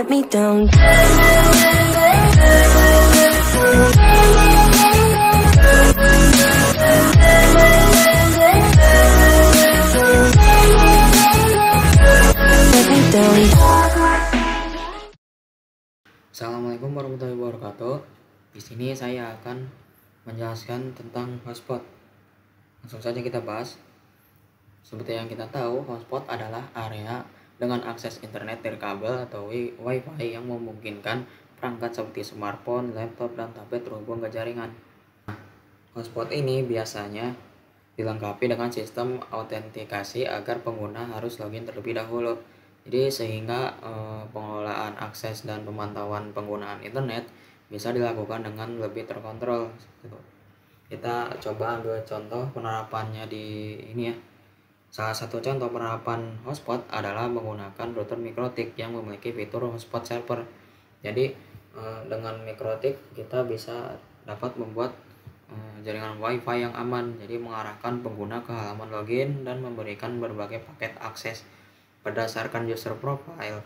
let me down. Let me down. Assalamualaikum warahmatullahi wabarakatuh. Di sini saya akan menjelaskan tentang hotspot. Langsung saja kita bahas. Seperti yang kita tahu, hotspot adalah area dengan akses internet dari kabel atau Wi-Fi yang memungkinkan perangkat seperti smartphone, laptop, dan tablet terhubung ke jaringan. Hotspot ini biasanya dilengkapi dengan sistem autentikasi agar pengguna harus login terlebih dahulu. Jadi sehingga pengelolaan akses dan pemantauan penggunaan internet bisa dilakukan dengan lebih terkontrol. Kita coba ambil contoh penerapannya di ini ya. Salah satu contoh penerapan hotspot adalah menggunakan router MikroTik yang memiliki fitur hotspot server. Jadi dengan MikroTik kita bisa dapat membuat jaringan Wi-Fi yang aman. Jadi mengarahkan pengguna ke halaman login dan memberikan berbagai paket akses berdasarkan user profile.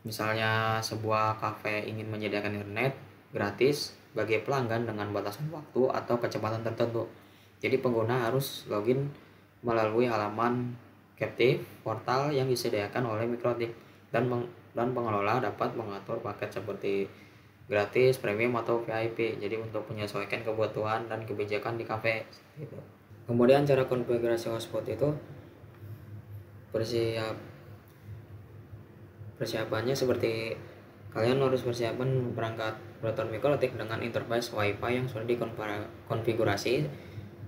Misalnya sebuah kafe ingin menyediakan internet gratis bagi pelanggan dengan batasan waktu atau kecepatan tertentu. Jadi pengguna harus login melalui halaman captive portal yang disediakan oleh MikroTik dan pengelola dapat mengatur paket seperti gratis, premium atau VIP. Jadi untuk menyesuaikan kebutuhan dan kebijakan di kafe gitu. Kemudian cara konfigurasi hotspot itu persiapannya seperti kalian harus persiapan perangkat router MikroTik dengan interface Wi-Fi yang sudah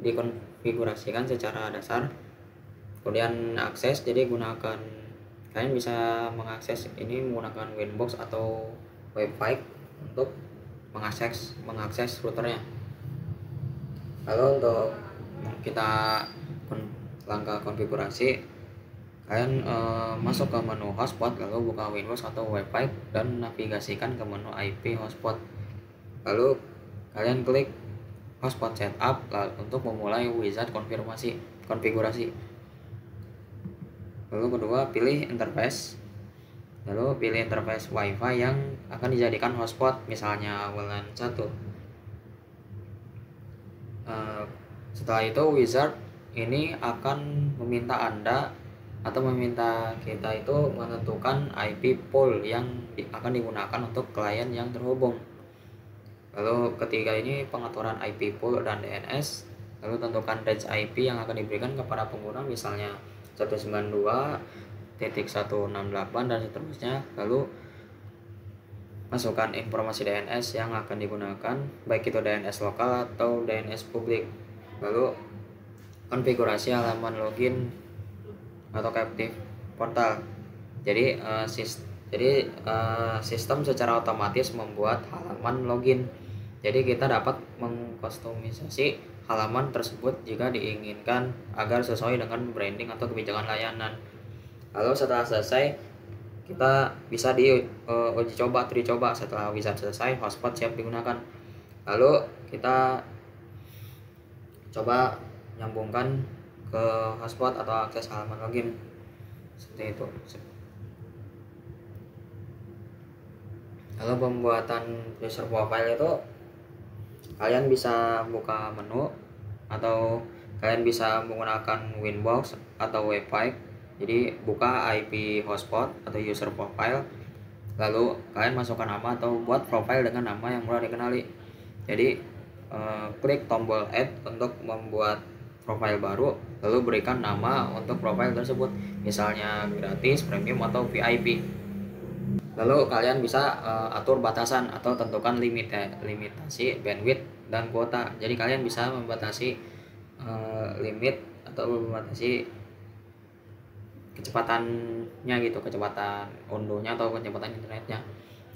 dikonfigurasikan secara dasar. Kemudian akses, jadi kalian bisa mengakses ini menggunakan Winbox atau Wi-Fi untuk mengakses routernya. Lalu untuk kita langkah konfigurasi, kalian masuk ke menu hotspot, lalu buka Windows atau Wi-Fi dan navigasikan ke menu IP hotspot. Lalu kalian klik hotspot setup untuk memulai wizard konfigurasi. Lalu kedua, pilih interface. Lalu pilih interface Wi-Fi yang akan dijadikan hotspot, misalnya WLAN 1. Setelah itu wizard ini akan meminta kita itu menentukan IP pool yang akan digunakan untuk klien yang terhubung. Lalu ketiga ini pengaturan IP pool dan DNS. Lalu tentukan range IP yang akan diberikan kepada pengguna, misalnya 192.168 dan seterusnya. Lalu masukkan informasi DNS yang akan digunakan, baik itu DNS lokal atau DNS publik. Lalu konfigurasi halaman login atau captive portal. Jadi sistem secara otomatis membuat halaman login. Jadi kita dapat mengkustomisasi halaman tersebut jika diinginkan agar sesuai dengan branding atau kebijakan layanan. Lalu setelah selesai, kita bisa uji coba. Setelah wizard selesai, hotspot siap digunakan. Lalu kita coba nyambungkan ke hotspot atau akses halaman login seperti itu. Lalu pembuatan user profile itu kalian bisa buka menu atau kalian bisa menggunakan Winbox atau Wi-Fi. Jadi buka IP hotspot atau user profile, lalu kalian masukkan nama atau buat profile dengan nama yang mudah dikenali. Jadi klik tombol add untuk membuat profile baru, lalu berikan nama untuk profile tersebut, misalnya gratis, premium atau VIP. Lalu kalian bisa atur batasan atau tentukan limitasi bandwidth dan kuota. Jadi kalian bisa membatasi limit atau membatasi kecepatannya gitu, kecepatan unduhnya atau kecepatan internetnya.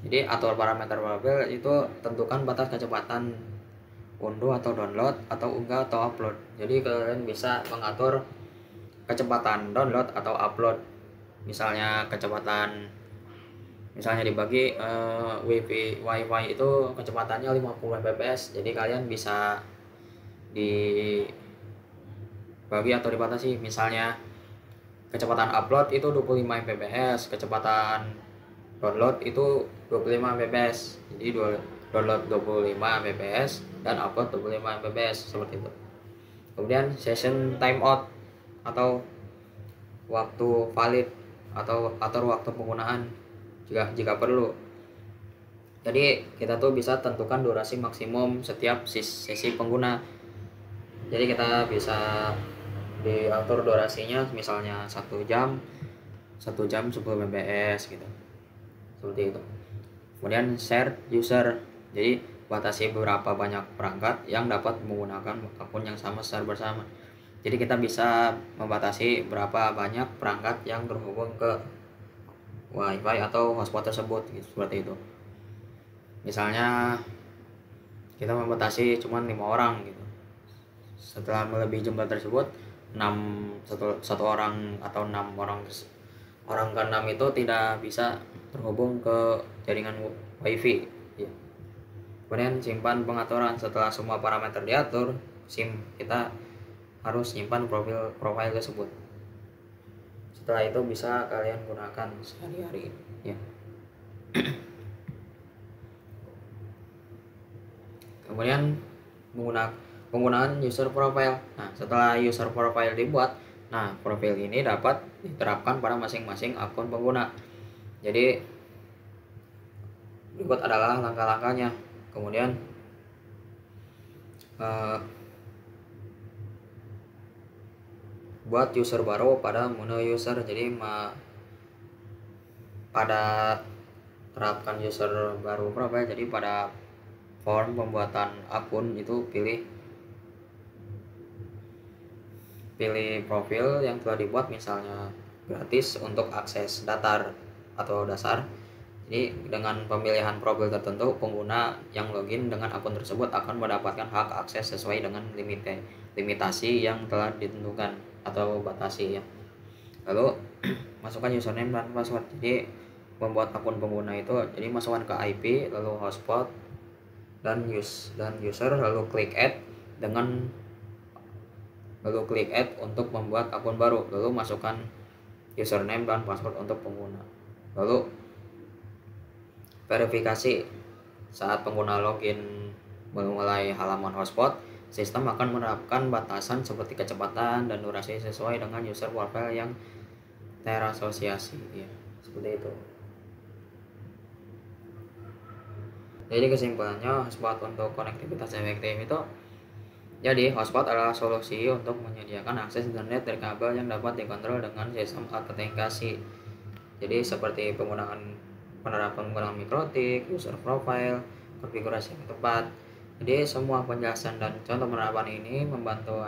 Jadi atur parameter profil itu tentukan batas kecepatan unduh atau download atau unggah atau upload. Jadi kalian bisa mengatur kecepatan download atau upload. Misalnya dibagi Wi-Fi itu kecepatannya 50 Mbps. Jadi kalian bisa dibagi atau dibatasi. Misalnya kecepatan upload itu 25 Mbps, kecepatan download itu 25 Mbps, jadi download 25 Mbps dan upload 25 Mbps seperti itu. Kemudian session timeout atau waktu valid atau atur waktu penggunaan jika perlu. Jadi kita tuh bisa tentukan durasi maksimum setiap sesi pengguna. Jadi kita bisa diatur durasinya misalnya 1 jam 10 Mbps gitu, seperti itu. Kemudian share user, jadi batasi beberapa banyak perangkat yang dapat menggunakan akun yang sama secara bersama. Jadi kita bisa membatasi berapa banyak perangkat yang terhubung ke WiFi atau hotspot tersebut gitu, seperti itu. Misalnya kita membatasi cuma 5 orang gitu. Setelah melebihi jumlah tersebut, 1 orang atau 6 orang ke-6 itu tidak bisa terhubung ke jaringan WiFi ya. Kemudian simpan pengaturan. Setelah semua parameter diatur, kita harus simpan profil tersebut. Setelah itu bisa kalian gunakan sehari-hari ya. Kemudian penggunaan user profile. Nah, setelah user profile dibuat, profil ini dapat diterapkan pada masing-masing akun pengguna. Jadi berikut adalah langkah-langkahnya. Kemudian buat user baru pada menu user. Jadi pada terapkan user baru profile, jadi pada form pembuatan akun itu pilih profil yang telah dibuat, misalnya gratis untuk akses datar atau dasar. Jadi dengan pemilihan profil tertentu, pengguna yang login dengan akun tersebut akan mendapatkan hak akses sesuai dengan limitasi yang telah ditentukan atau batasi ya. Lalu masukkan username dan password. Jadi membuat akun pengguna itu, jadi masukkan ke IP, lalu hotspot dan user, lalu klik add untuk membuat akun baru, lalu masukkan username dan password untuk pengguna. Lalu verifikasi. Saat pengguna login memulai halaman hotspot, sistem akan menerapkan batasan seperti kecepatan dan durasi sesuai dengan user profile yang terasosiasi ya, seperti itu. Jadi kesimpulannya, hotspot untuk konektivitas efektif itu, jadi hotspot adalah solusi untuk menyediakan akses internet dari kabel yang dapat dikontrol dengan sistem autentikasi. Jadi seperti penerapan penggunaan mikrotik, user profile, konfigurasi yang tepat. Jadi semua penjelasan dan contoh penerapan ini membantu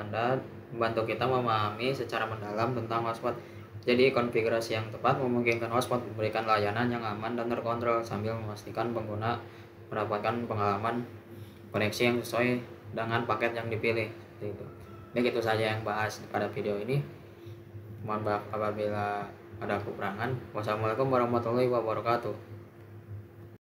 kita memahami secara mendalam tentang hotspot. Jadi konfigurasi yang tepat memungkinkan hotspot memberikan layanan yang aman dan terkontrol sambil memastikan pengguna mendapatkan pengalaman koneksi yang sesuai dengan paket yang dipilih. Itu. Baik, itu saja yang bahas pada video ini. Mohon maaf apabila ada kekurangan. Wassalamualaikum warahmatullahi wabarakatuh.